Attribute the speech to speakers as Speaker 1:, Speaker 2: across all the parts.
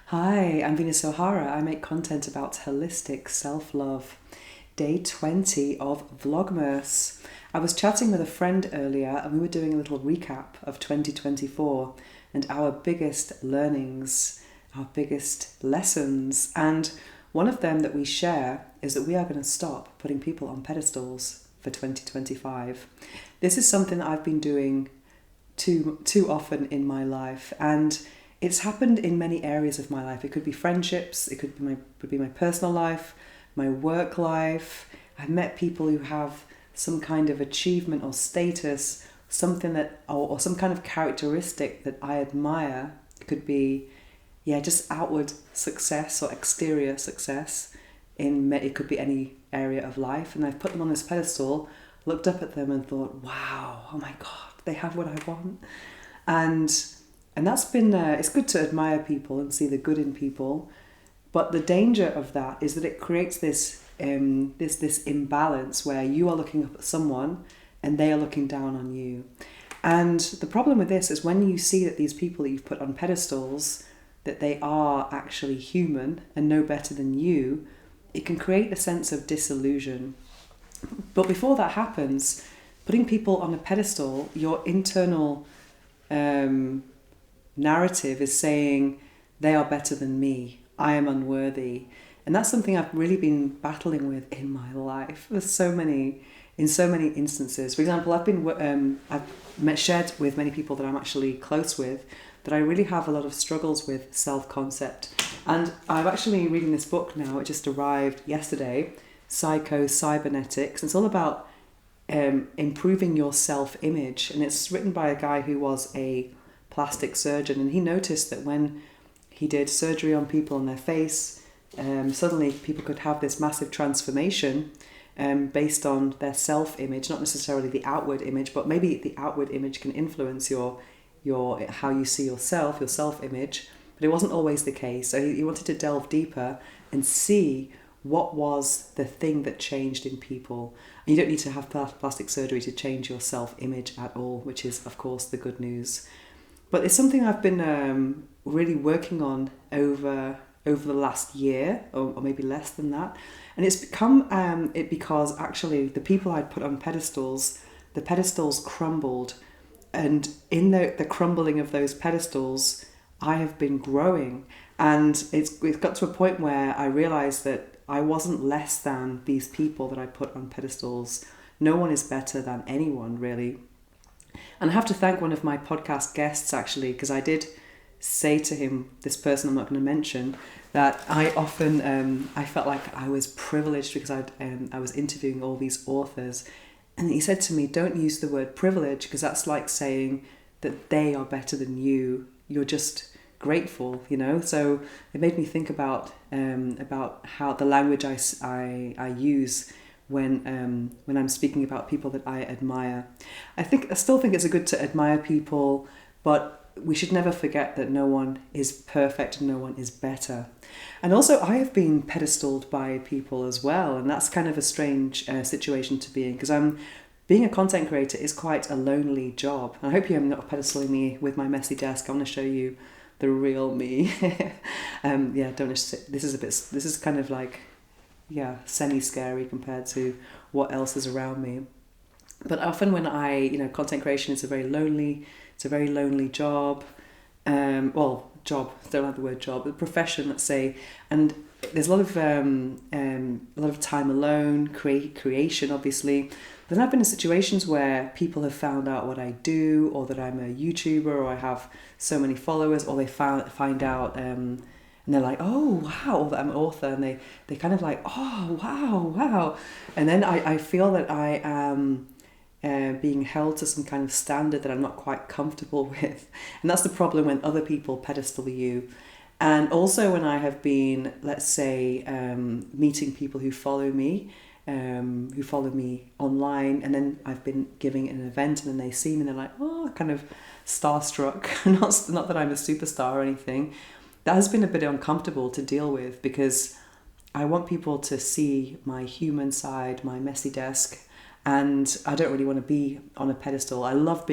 Speaker 1: Hi, I'm Venus O'Hara. I make content about holistic self-love. Day 20 of Vlogmas. I was chatting with a friend earlier and we were doing a little recap of 2024 and our biggest learnings, our biggest lessons. And one of them that we share is that we are going to stop putting people on pedestals for 2025. This is something that I've been doing too often in my life, and it's happened in many areas of my life. It could be friendships, it could be my personal life, my work life. I've met people who have some kind of achievement or status, something that or some kind of characteristic that I admire. It could be just outward success or exterior success. It could be any area of life, and I've put them on this pedestal, looked up at them and thought, wow, oh my god, they have what I want. And that's been it's good to admire people and see the good in people, but the danger of that is that it creates this imbalance where you are looking up at someone and they are looking down on you. And the problem with this is when you see that these people that you've put on pedestals, that they are actually human and no better than you, it can create a sense of disillusion. But before that happens, putting people on a pedestal, your internal narrative is saying they are better than me, I am unworthy. And that's something I've really been battling with in my life. In so many instances. For example, I've shared with many people that I'm actually close with that I really have a lot of struggles with self-concept. And I'm actually reading this book now. It just arrived yesterday, Psycho-Cybernetics. It's all about improving your self-image, and it's written by a guy who was a plastic surgeon, and he noticed that when he did surgery on people on their face, suddenly people could have this massive transformation based on their self-image, not necessarily the outward image, but maybe the outward image can influence your how you see yourself, your self-image, but it wasn't always the case. So he wanted to delve deeper and see what was the thing that changed in people. And you don't need to have plastic surgery to change your self-image at all, which is, of course, the good news. But it's something I've been really working on over the last year, or maybe less than that. And it's become because actually the people I'd put on pedestals, the pedestals crumbled. And in the crumbling of those pedestals, I have been growing. And it's got to a point where I realised that I wasn't less than these people that I put on pedestals. No one is better than anyone, really. And I have to thank one of my podcast guests, actually, because I did say to him, this person I'm not going to mention, that I often, I felt like I was privileged because I was interviewing all these authors. And he said to me, don't use the word privilege, because that's like saying that they are better than you. You're just grateful, you know. So it made me think about how the language I use when I'm speaking about people that I admire. I still think it's good to admire people, but we should never forget that no one is perfect and no one is better. And also, I have been pedestaled by people as well, and that's kind of a strange situation to be in, because being a content creator is quite a lonely job. I hope you're not pedestaling me with my messy desk. I want to show you the real me. This is kind of like, semi-scary compared to what else is around me. But often when content creation is a very lonely job. Job, don't like the word job, but profession, let's say. And there's a lot of time alone, creation, obviously. Then I've been in situations where people have found out what I do, or that I'm a YouTuber, or I have so many followers, or they find out and they're like, oh, wow, that I'm an author. And they kind of like, oh, wow. And then I feel that I am being held to some kind of standard that I'm not quite comfortable with. And that's the problem when other people pedestal you. And also when I have been, let's say, meeting people who follow me online, and then I've been giving an event and then they see me and they're like, oh, kind of starstruck. Not that I'm a superstar or anything. That has been a bit uncomfortable to deal with, because I want people to see my human side, my messy desk, and I don't really want to be on a pedestal. I love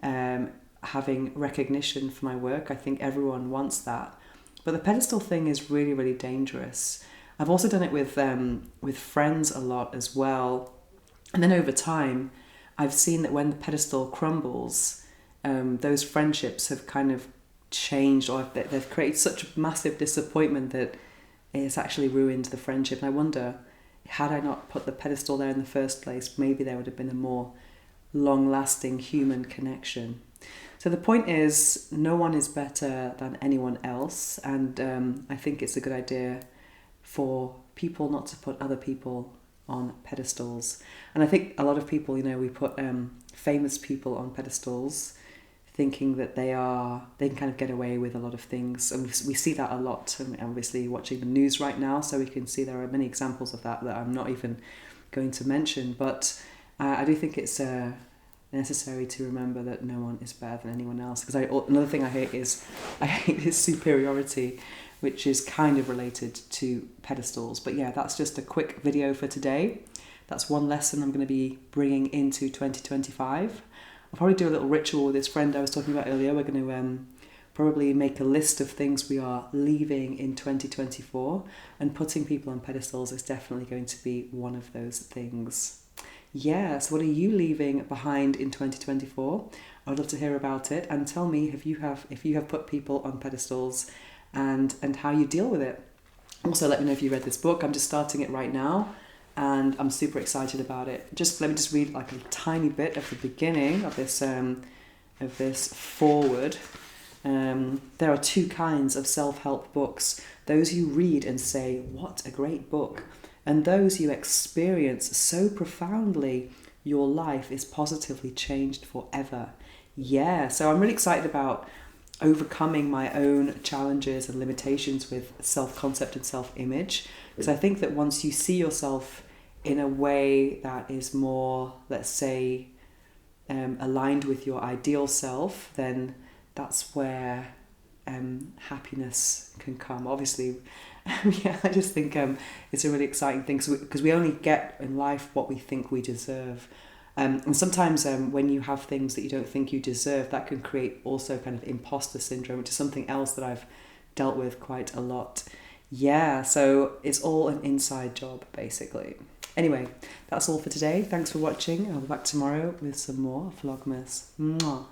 Speaker 1: having recognition for my work. I think everyone wants that. But the pedestal thing is really, really dangerous. I've also done it with friends a lot as well. And then over time, I've seen that when the pedestal crumbles, those friendships have kind of changed, or they've created such massive disappointment that it's actually ruined the friendship. And I wonder, had I not put the pedestal there in the first place, maybe there would have been a more long-lasting human connection. So the point is, no one is better than anyone else, and I think it's a good idea for people not to put other people on pedestals. And I think a lot of people, we put famous people on pedestals, thinking that they can kind of get away with a lot of things, and we see that a lot. And obviously, watching the news right now, so we can see there are many examples of that I'm not even going to mention. But I do think it's necessary to remember that no one is better than anyone else. Because another thing I hate is superiority, which is kind of related to pedestals. But yeah, that's just a quick video for today. That's one lesson I'm going to be bringing into 2025. I'll probably do a little ritual with this friend I was talking about earlier. We're going to probably make a list of things we are leaving in 2024, and putting people on pedestals is definitely going to be one of those things. Yeah, so what are you leaving behind in 2024? I'd love to hear about it, and tell me if you have put people on pedestals and how you deal with it. Also, let me know if you read this book. I'm just starting it right now, and I'm super excited about it. Let me read like a tiny bit of the beginning of this foreword. There are two kinds of self-help books: those you read and say, "What a great book," and those you experience so profoundly your life is positively changed forever. Yeah, so I'm really excited about overcoming my own challenges and limitations with self-concept and self-image, because I think that once you see yourself in a way that is more, let's say, aligned with your ideal self, then that's where happiness can come. Obviously, yeah, I just think it's a really exciting thing, because we only get in life what we think we deserve. And sometimes when you have things that you don't think you deserve, that can create also kind of imposter syndrome, which is something else that I've dealt with quite a lot. Yeah, so it's all an inside job, basically. Anyway, that's all for today. Thanks for watching. I'll be back tomorrow with some more Vlogmas. Mwah.